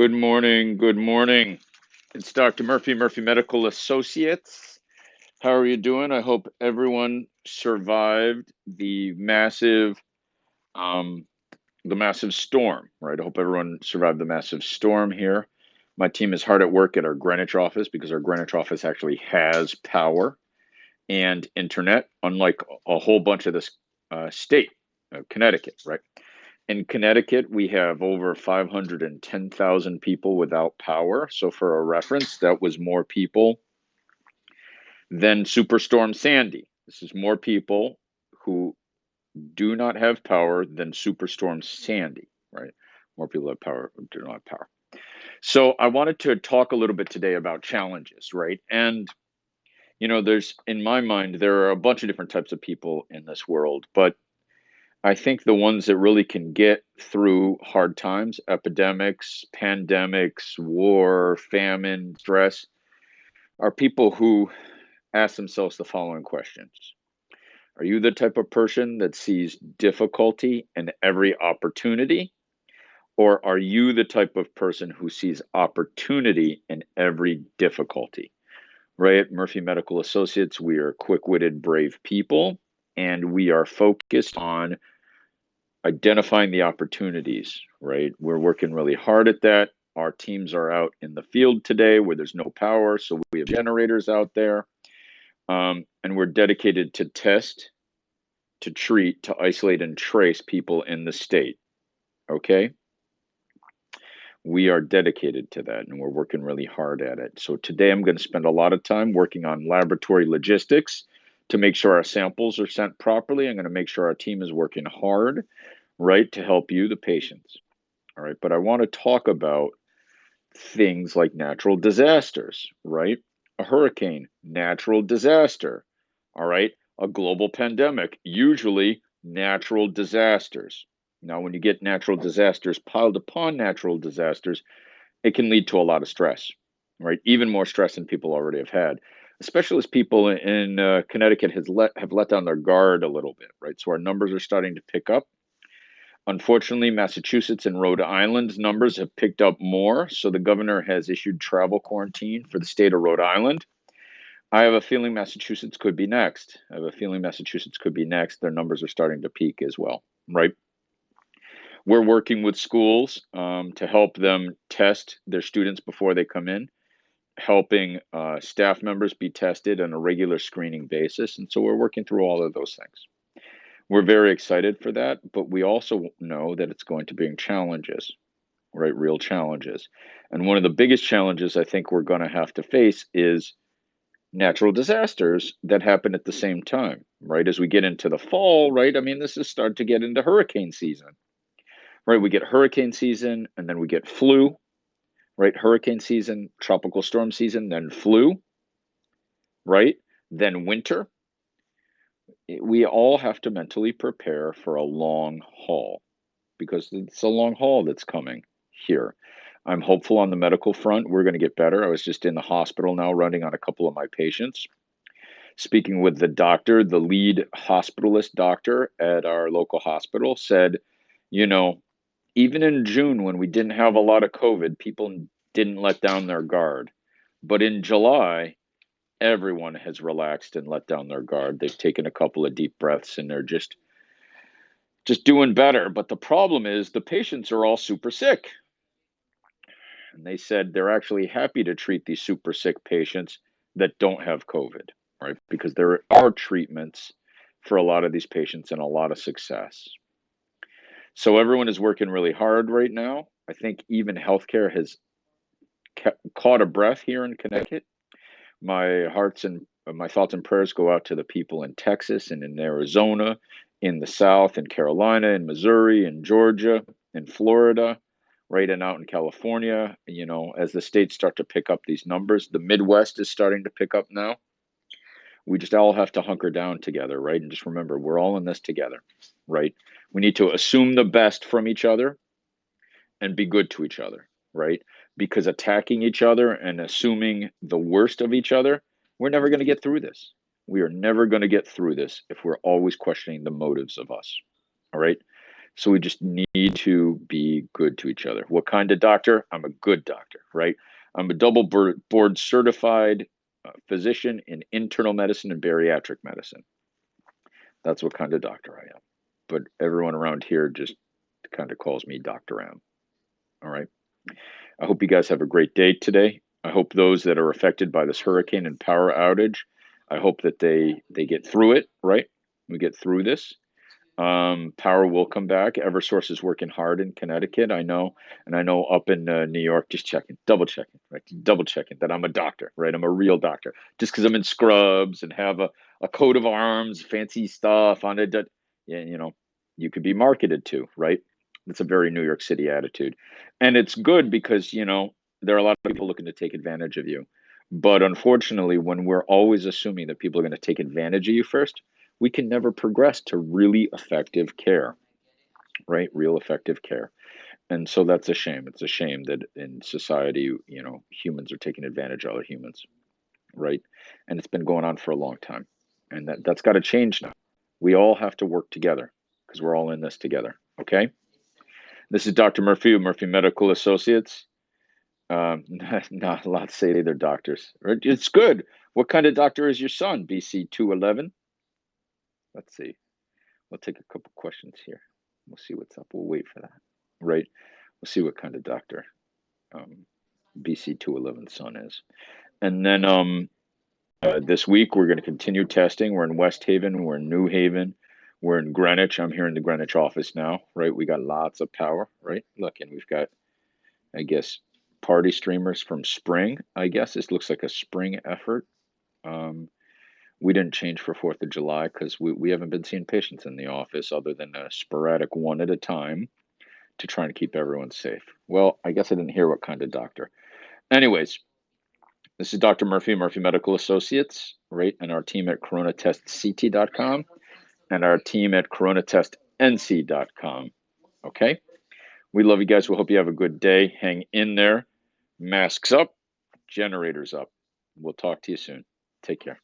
Good morning. Good morning. It's Dr. Murphy, Murphy Medical Associates. How are you doing? I hope everyone survived um, the massive storm, right? I hope everyone survived the massive storm here. My team is hard at work at our Greenwich office because our Greenwich office actually has power and internet, unlike a whole bunch of this state, Connecticut, right? In Connecticut, we have over 510,000 people without power. So, for a reference, that was more people than Superstorm Sandy. This is more people who do not have power than Superstorm Sandy, right? More people have power who do not have power. So, I wanted to talk a little bit today about challenges, right? And in my mind, there are a bunch of different types of people in this world, but I think the ones that really can get through hard times, epidemics, pandemics, war, famine, stress, are people who ask themselves the following questions. Are you the type of person that sees difficulty in every opportunity? Or are you the type of person who sees opportunity in every difficulty? Right at Murphy Medical Associates, we are quick witted, brave people, and we are focused on identifying the opportunities, right? We're working really hard at that. Our teams are out in the field today where there's no power, so we have generators out there. And we're dedicated to test, to treat, to isolate, and trace people in the state. Okay? We are dedicated to that and we're working really hard at it. So today I'm going to spend a lot of time working on laboratory logistics to make sure our samples are sent properly. I'm going to make sure our team is working hard, right, to help you, the patients. All right. But I want to talk about things like natural disasters, right? A hurricane, natural disaster. All right. A global pandemic, usually natural disasters. Now, when you get natural disasters piled upon natural disasters, it can lead to a lot of stress, right? Even more stress than people already have had, especially as people in Connecticut have let down their guard a little bit, right? So our numbers are starting to pick up. Unfortunately, Massachusetts and Rhode Island's numbers have picked up more, so the governor has issued travel quarantine for the state of Rhode Island. I have a feeling Massachusetts could be next. Their numbers are starting to peak as well, right? We're working with schools to help them test their students before they come in, helping staff members be tested on a regular screening basis. And so we're working through all of those things. We're very excited for that, but we also know that it's going to bring challenges, right? Real challenges. And one of the biggest challenges I think we're going to have to face is natural disasters that happen at the same time, right? As we get into the fall, right? I mean, this is start to get into hurricane season, right? We get hurricane season and then we get flu, right? Hurricane season, tropical storm season, then flu, right? Then winter. We all have to mentally prepare for a long haul because it's a long haul that's coming here. I'm hopeful on the medical front. We're going to get better. I was just in the hospital now running on a couple of my patients. Speaking with the doctor, the lead hospitalist doctor at our local hospital said, you know, even in June when we didn't have a lot of COVID, people didn't let down their guard. But in July, everyone has relaxed and let down their guard. They've taken a couple of deep breaths and they're just doing better. But the problem is the patients are all super sick. And they said they're actually happy to treat these super sick patients that don't have COVID, right? Because there are treatments for a lot of these patients and a lot of success. So everyone is working really hard right now. I think even healthcare has caught a breath here in Connecticut. My thoughts and prayers go out to the people in Texas and in Arizona, in the South, in Carolina, in Missouri, in Georgia, in Florida, right, and out in California. As the states start to pick up these numbers, the Midwest is starting to pick up now. We just all have to hunker down together, right? And just remember, we're all in this together, right? We need to assume the best from each other and be good to each other, right? Because attacking each other and assuming the worst of each other, we're never going to get through this. We are never going to get through this if we're always questioning the motives of us. All right. So we just need to be good to each other. What kind of doctor? I'm a good doctor, right? I'm a double board certified physician in internal medicine and bariatric medicine. That's what kind of doctor I am. But everyone around here just kind of calls me Dr. M. All right. I hope you guys have a great day today. I hope those that are affected by this hurricane and power outage, I hope that they get through it, right? We get through this. Power will come back. Eversource is working hard in Connecticut, I know, and I know up in New York, just checking, double checking, right? Double checking that I'm a doctor, right? I'm a real doctor. Just because I'm in scrubs and have a coat of arms, fancy stuff on it, that, yeah, you could be marketed to, right? It's a very New York City attitude, and it's good because there are a lot of people looking to take advantage of you. But unfortunately, when we're always assuming that people are going to take advantage of you first, we can never progress to really effective care, right? Real effective care. And so that's a shame. It's a shame that in society, humans are taking advantage of other humans, right? And it's been going on for a long time. And that's got to change now. We all have to work together because we're all in this together. Okay. This is Dr. Murphy of Murphy Medical Associates. Not a lot to say they're doctors. Right? It's good. What kind of doctor is your son? BC 211. Let's see. We'll take a couple questions here. We'll see what's up. We'll wait for that. Right. We'll see what kind of doctor BC 211 son is. And then this week we're going to continue testing. We're in West Haven. We're in New Haven. We're in Greenwich. I'm here in the Greenwich office now. Right. We got lots of power. Right. Look, and we've got, I guess, party streamers from spring. I guess this looks like a spring effort. We didn't change for 4th of July because we haven't been seeing patients in the office other than a sporadic one at a time to try and keep everyone safe. Well, I guess I didn't hear what kind of doctor. Anyways, this is Dr. Murphy, Murphy Medical Associates, right? And our team at coronatestct.com and our team at coronatestnc.com. Okay? We love you guys. We hope you have a good day. Hang in there. Masks up, generators up. We'll talk to you soon. Take care.